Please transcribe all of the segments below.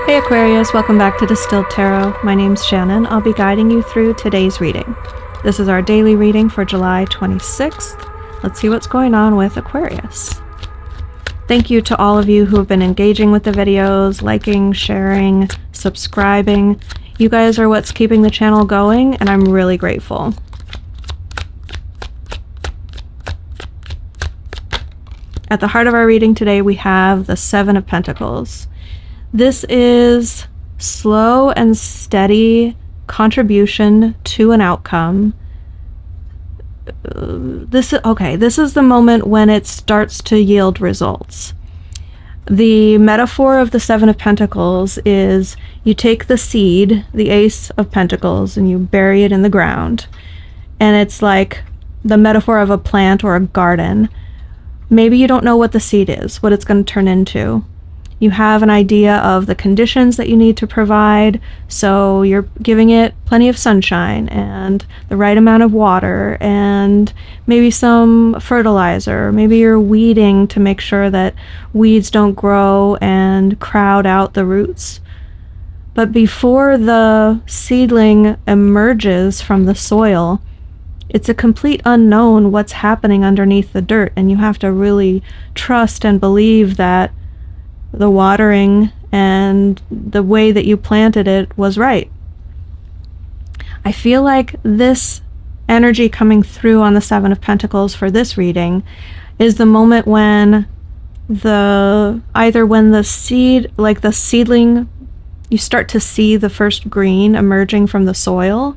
Hey Aquarius, welcome back to Distilled Tarot. My name's Shannon. I'll be guiding you through today's reading. This is our daily reading for July 26th. Let's see what's going on with Aquarius. Thank you to all of you who have been engaging with the videos, liking, sharing, subscribing. You guys are what's keeping the channel going, and I'm really grateful. At the heart of our reading today, we have the Seven of Pentacles. This is slow and steady contribution to an outcome. This is the moment when it starts to yield results. The metaphor of the Seven of Pentacles is you take the seed, the Ace of Pentacles, and you bury it in the ground. And it's like the metaphor of a plant or a garden. Maybe you don't know what the seed is, what it's going to turn into. You have an idea of the conditions that you need to provide, so you're giving it plenty of sunshine and the right amount of water and maybe some fertilizer. Maybe you're weeding to make sure that weeds don't grow and crowd out the roots. But before the seedling emerges from the soil, it's a complete unknown what's happening underneath the dirt, and you have to really trust and believe that the watering and the way that you planted it was right. I feel like this energy coming through on the Seven of Pentacles for this reading is the moment when when the seed, like the seedling, you start to see the first green emerging from the soil,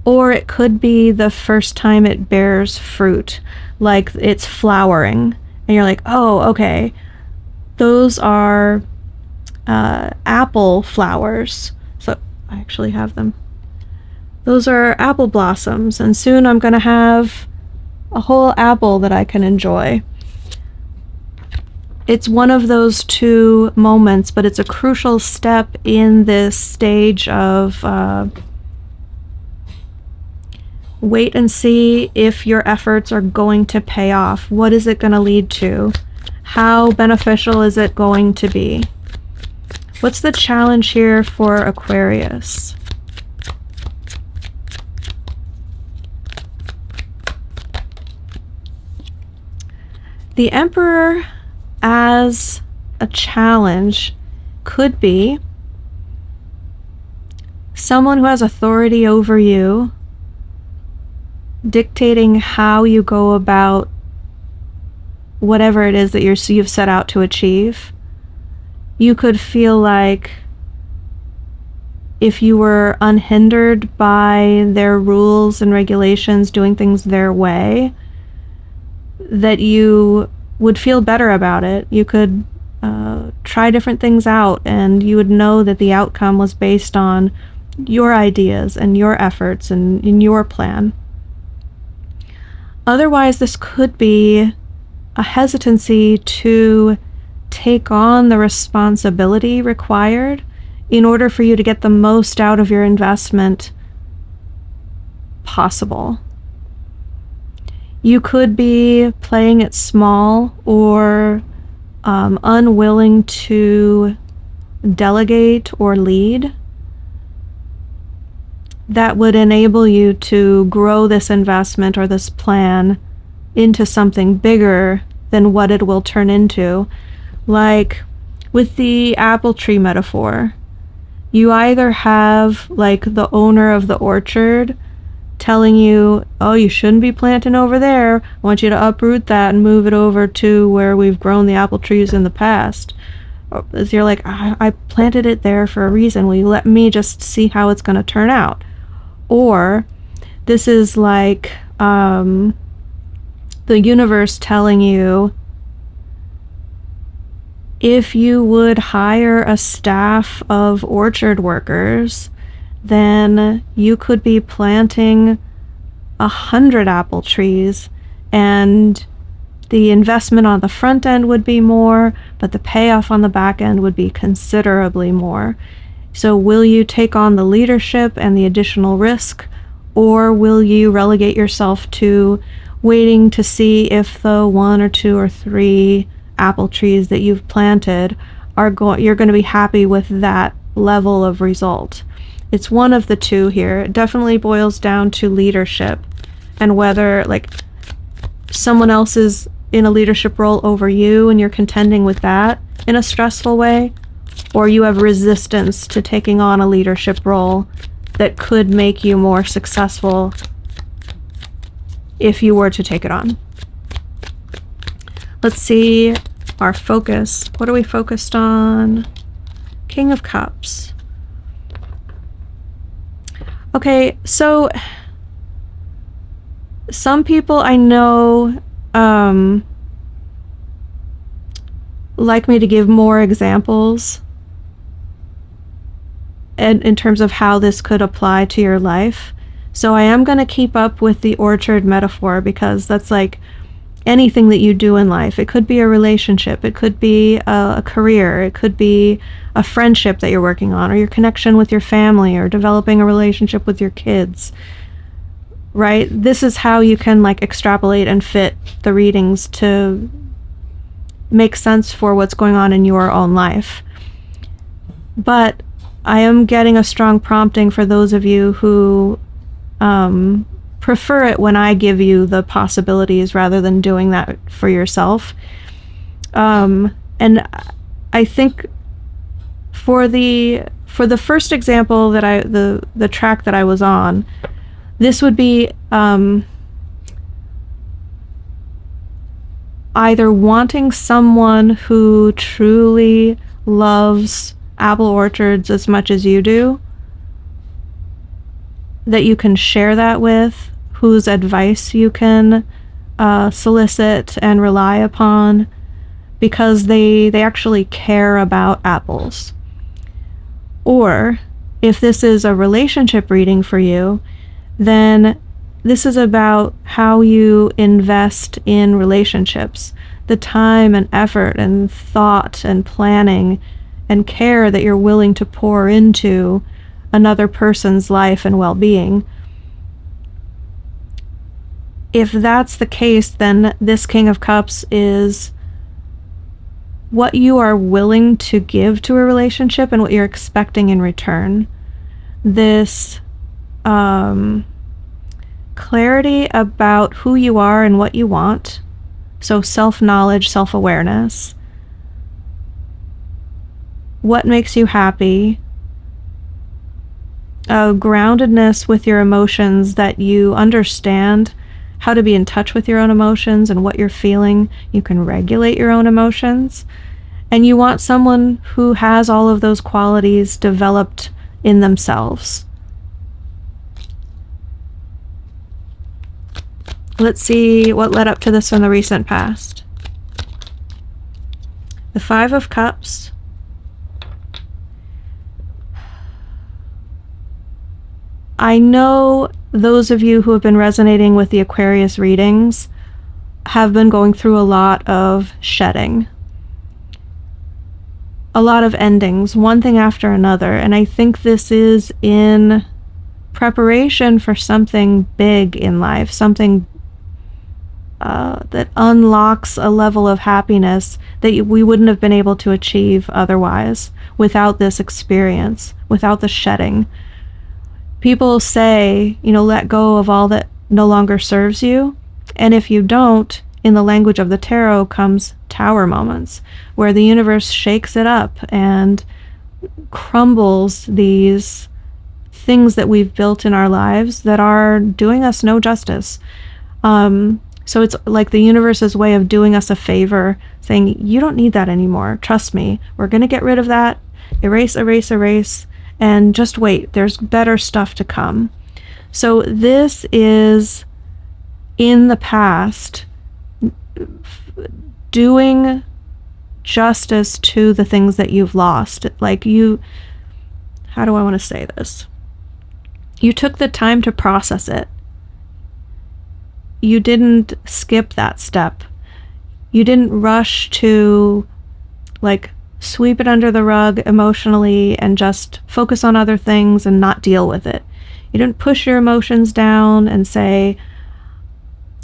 or it could be the first time it bears fruit, like it's flowering, and you're like, oh, okay. Those are apple flowers. So I actually have them. Those are apple blossoms, and soon I'm going to have a whole apple that I can enjoy. It's one of those two moments, but it's a crucial step in this stage of wait and see if your efforts are going to pay off. What is it going to lead to? How beneficial is it going to be? What's the challenge here for Aquarius? The Emperor as a challenge could be someone who has authority over you, dictating how you go about whatever it is that you've set out to achieve. You could feel like if you were unhindered by their rules and regulations, doing things their way, that you would feel better about it. You could try different things out, and you would know that the outcome was based on your ideas and your efforts and in your plan. Otherwise, this could be a hesitancy to take on the responsibility required in order for you to get the most out of your investment possible. You could be playing it small or unwilling to delegate or lead. That would enable you to grow this investment or this plan into something bigger than what it will turn into. Like with the apple tree metaphor, you either have like the owner of the orchard telling you, oh, you shouldn't be planting over there, I want you to uproot that and move it over to where we've grown the apple trees in the past. As you're like, I planted it there for a reason, will you let me just see how it's going to turn out? Or this is like the universe telling you, if you would hire a staff of orchard workers, then you could be planting 100 apple trees, and the investment on the front end would be more, but the payoff on the back end would be considerably more. So will you take on the leadership and the additional risk, or will you relegate yourself to waiting to see if the 1 or 2 or 3 apple trees that you've planted you're going to be happy with that level of result. It's one of the two here. It definitely boils down to leadership and whether like someone else is in a leadership role over you and you're contending with that in a stressful way, or you have resistance to taking on a leadership role that could make you more successful if you were to take it on. Let's see our focus. What are we focused on? King of Cups. Okay, so some people I know like me to give more examples in terms of how this could apply to your life. So I am going to keep up with the orchard metaphor because that's like anything that you do in life. It could be a relationship, it could be a career, it could be a friendship that you're working on, or your connection with your family, or developing a relationship with your kids, right? This is how you can like extrapolate and fit the readings to make sense for what's going on in your own life. But I am getting a strong prompting for those of you who prefer it when I give you the possibilities rather than doing that for yourself. And I think for the first example that the track that I was on, this would be either wanting someone who truly loves apple orchards as much as you do, that you can share that with, whose advice you can solicit and rely upon because they actually care about apples. Or if this is a relationship reading for you, then this is about how you invest in relationships, the time and effort and thought and planning and care that you're willing to pour into another person's life and well-being. If that's the case, then this King of Cups is what you are willing to give to a relationship and what you're expecting in return. This clarity about who you are and what you want. So self-knowledge, self-awareness. What makes you happy? Groundedness with your emotions, that you understand how to be in touch with your own emotions and what you're feeling. You can regulate your own emotions. And you want someone who has all of those qualities developed in themselves. Let's see what led up to this in the recent past. The Five of Cups. I know those of you who have been resonating with the Aquarius readings have been going through a lot of shedding. A lot of endings, one thing after another. And I think this is in preparation for something big in life, something that unlocks a level of happiness that we wouldn't have been able to achieve otherwise without this experience, without the shedding. People say, let go of all that no longer serves you. And if you don't, in the language of the tarot comes tower moments, where the universe shakes it up and crumbles these things that we've built in our lives that are doing us no justice. So it's like the universe's way of doing us a favor, saying, you don't need that anymore. Trust me. We're going to get rid of that. Erase, erase, erase. And just wait. There's better stuff to come. So this is in the past doing justice to the things that you've lost. Like how do I want to say this? You took the time to process it. You didn't skip that step. You didn't rush to sweep it under the rug emotionally and just focus on other things and not deal with it. You didn't push your emotions down and say,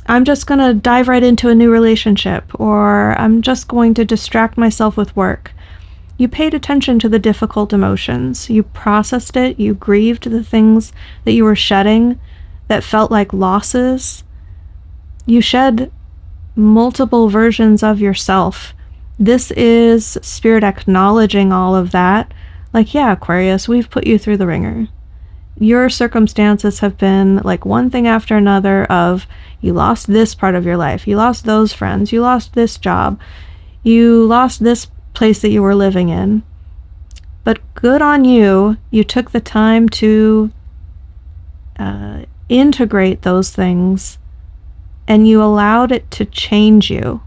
I'm just going to dive right into a new relationship, or I'm just going to distract myself with work. You paid attention to the difficult emotions. You processed it. You grieved the things that you were shedding that felt like losses. You shed multiple versions of yourself. This is Spirit acknowledging all of that. Like, yeah, Aquarius, we've put you through the ringer. Your circumstances have been like one thing after another of you lost this part of your life, you lost those friends, you lost this job, you lost this place that you were living in. But good on you, you took the time to integrate those things and you allowed it to change you.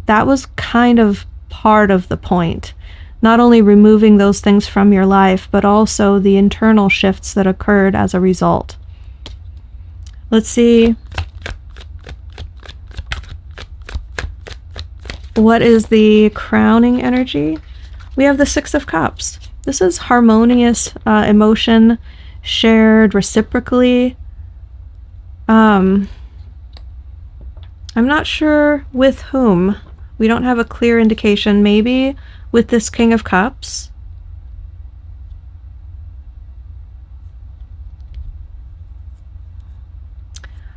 That was kind of part of the point. Not only removing those things from your life, but also the internal shifts that occurred as a result. Let's see. What is the crowning energy? We have the Six of Cups. This is harmonious emotion shared reciprocally. I'm not sure with whom. We don't have a clear indication. Maybe with this King of Cups.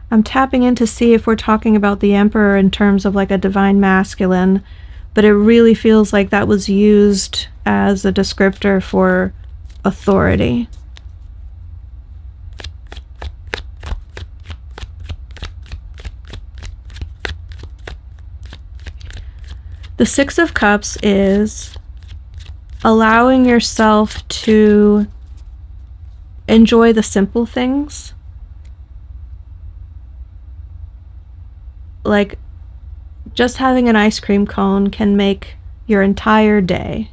I'm tapping in to see if we're talking about the Emperor in terms of like a divine masculine, but it really feels like that was used as a descriptor for authority. The Six of Cups is allowing yourself to enjoy the simple things. Like, just having an ice cream cone can make your entire day.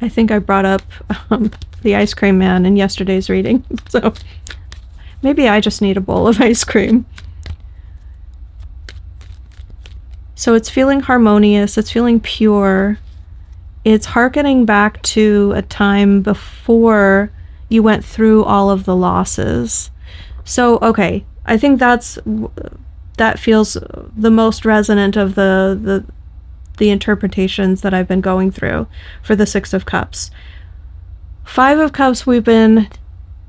I think I brought up the ice cream man in yesterday's reading, so maybe I just need a bowl of ice cream. So it's feeling harmonious, it's feeling pure. It's hearkening back to a time before you went through all of the losses. So, okay, I think that feels the most resonant of the interpretations that I've been going through for the Six of Cups. Five of Cups, we've been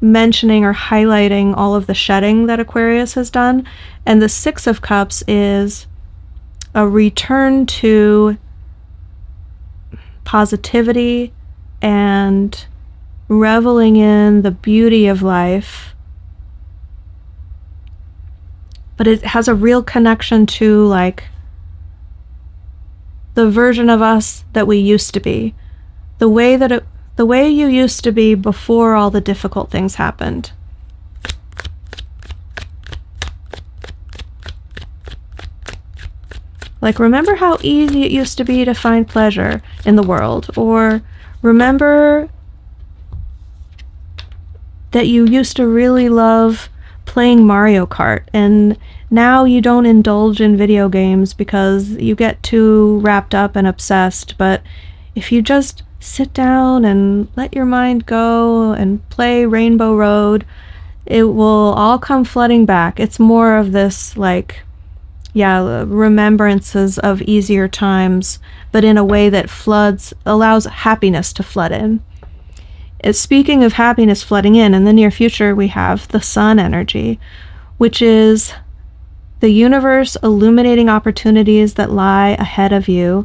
mentioning or highlighting all of the shedding that Aquarius has done, and the Six of Cups is a return to positivity and reveling in the beauty of life. But it has a real connection to like the version of us that we used to be, the way you used to be before all the difficult things happened. Like, remember how easy it used to be to find pleasure in the world, or remember that you used to really love playing Mario Kart, and now you don't indulge in video games because you get too wrapped up and obsessed. But if you just sit down and let your mind go and play Rainbow Road, it will all come flooding back. It's more of this, like, yeah, remembrances of easier times, but in a way that allows happiness to flood in. Speaking of happiness flooding in the near future, we have the Sun energy, which is the universe illuminating opportunities that lie ahead of you.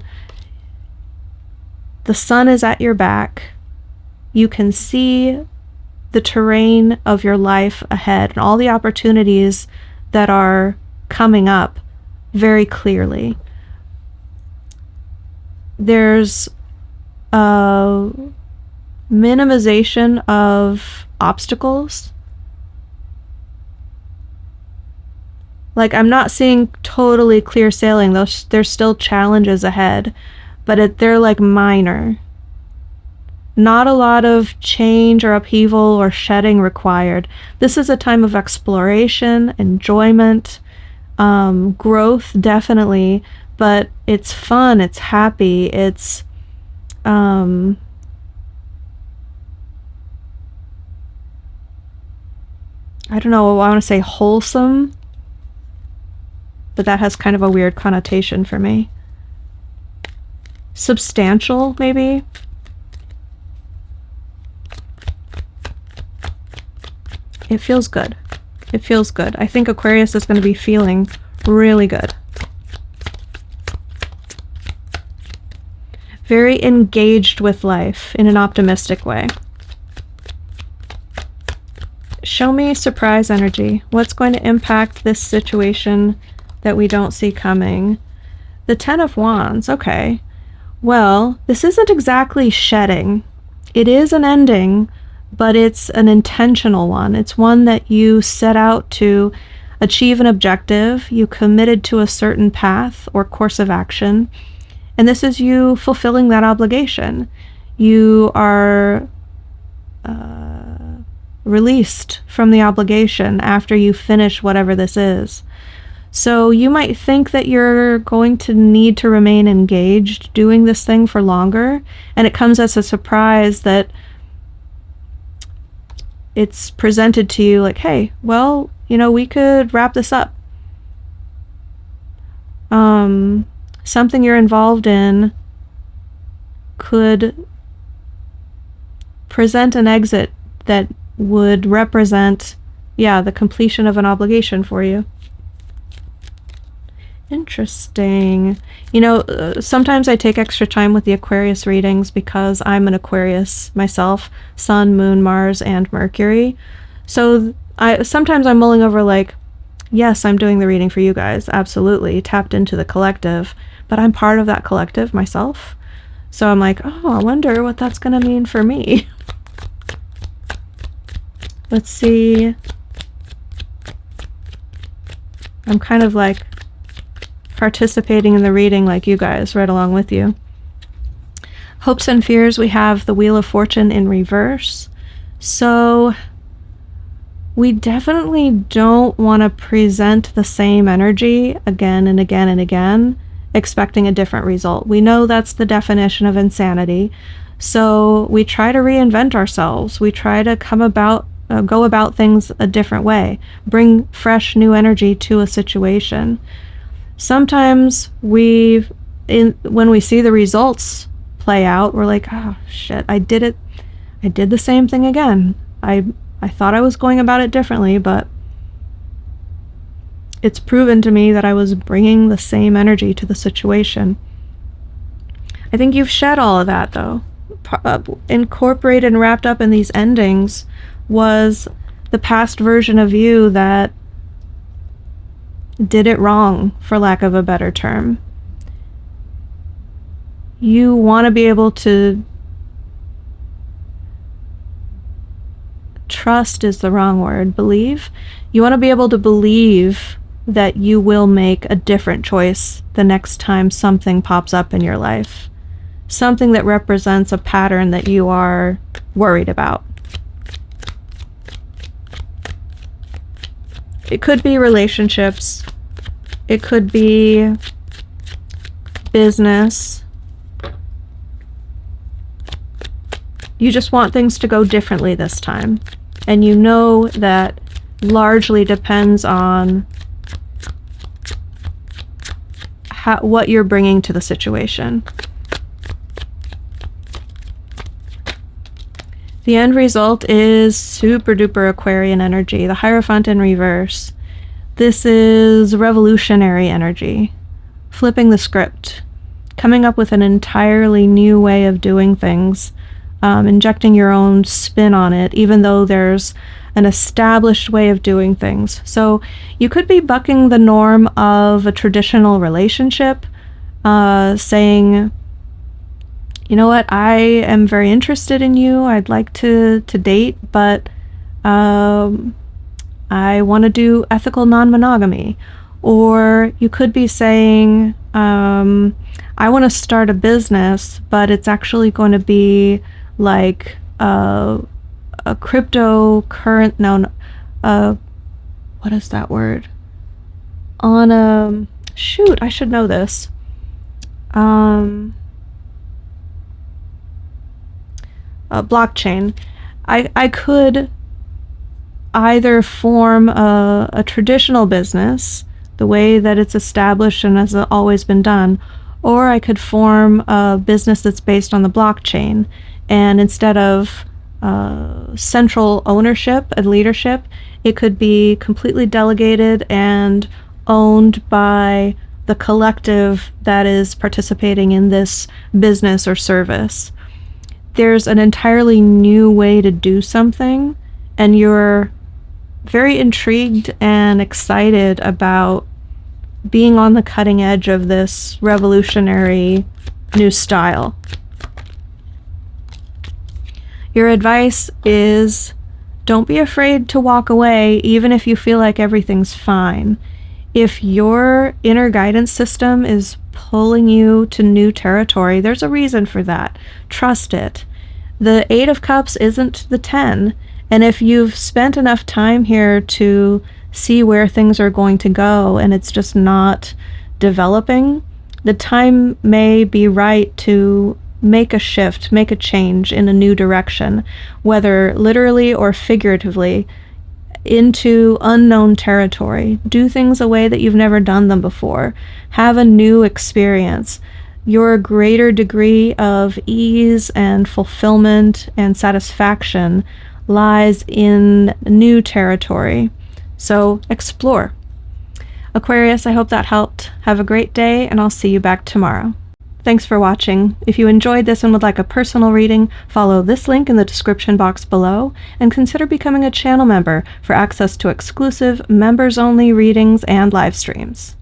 The sun is at your back. You can see the terrain of your life ahead and all the opportunities that are coming up very clearly. There's a minimization of obstacles. Like, I'm not seeing totally clear sailing. There's still challenges ahead, but they're like minor. Not a lot of change or upheaval or shedding required. This is a time of exploration, enjoyment, growth, definitely, but it's fun, it's happy, it's I don't know, I want to say wholesome. but that has kind of a weird connotation for me. Substantial, maybe? It feels good. It feels good. I think Aquarius is going to be feeling really good. Very engaged with life in an optimistic way. Show me surprise energy. What's going to impact this situation that we don't see coming? The Ten of Wands. Okay. Well, this isn't exactly shedding. It is an ending, but it's an intentional one. It's one that you set out to achieve an objective. You committed to a certain path or course of action. And this is you fulfilling that obligation. You are released from the obligation after you finish whatever this is. So you might think that you're going to need to remain engaged doing this thing for longer, and it comes as a surprise that it's presented to you like, hey, well, you know, we could wrap this up. Something you're involved in could present an exit that would represent, yeah, the completion of an obligation for you. Interesting. You know, sometimes I take extra time with the Aquarius readings because I'm an Aquarius myself, Sun, Moon, Mars, and Mercury. So sometimes I'm mulling over like, yes, I'm doing the reading for you guys, absolutely, tapped into the collective, but I'm part of that collective myself. So I'm like, oh, I wonder what that's going to mean for me. Let's see. I'm kind of like participating in the reading like you guys, right along with you. Hopes and fears, we have the Wheel of Fortune in reverse. So we definitely don't want to present the same energy again and again and again, expecting a different result. We know that's the definition of insanity. So we try to reinvent ourselves. We try to go about things a different way, bring fresh new energy to a situation. Sometimes when we see the results play out, we're like, oh shit, I did it. I did the same thing again. I thought I was going about it differently, but it's proven to me that I was bringing the same energy to the situation. I think you've shed all of that, though. Incorporated and wrapped up in these endings was the past version of you that did it wrong, for lack of a better term. You want to be able to trust is the wrong word, believe. You want to be able to believe that you will make a different choice the next time something pops up in your life. Something that represents a pattern that you are worried about. It could be relationships. It could be business. You just want things to go differently this time. And you know that largely depends on what you're bringing to the situation. The end result is super duper Aquarian energy, the Hierophant in reverse. This is revolutionary energy, flipping the script, coming up with an entirely new way of doing things, injecting your own spin on it, even though there's an established way of doing things. So you could be bucking the norm of a traditional relationship, saying, you know what, I am very interested in you, I'd like to date, but I want to do ethical non-monogamy. Or you could be saying, I want to start a business, but it's actually going to be like a cryptocurrency, what is that word? On shoot, I should know this. Blockchain. I could either form a traditional business the way that it's established and has always been done. Or I could form a business that's based on the blockchain, and instead of central ownership and leadership, it could be completely delegated and owned by the collective that is participating in this business or service. There's an entirely new way to do something, and you're very intrigued and excited about being on the cutting edge of this revolutionary new style. Your advice is, don't be afraid to walk away even if you feel like everything's fine. If your inner guidance system is pulling you to new territory, there's a reason for that. Trust it. The 8 of Cups isn't the 10, and if you've spent enough time here to see where things are going to go and it's just not developing, the time may be right to make a shift, make a change in a new direction, whether literally or figuratively, into unknown territory. Do things a way that you've never done them before. Have a new experience. Your greater degree of ease and fulfillment and satisfaction lies in new territory. So explore. Aquarius, I hope that helped. Have a great day, and I'll see you back tomorrow. Thanks for watching. If you enjoyed this and would like a personal reading, follow this link in the description box below, and consider becoming a channel member for access to exclusive members-only readings and live streams.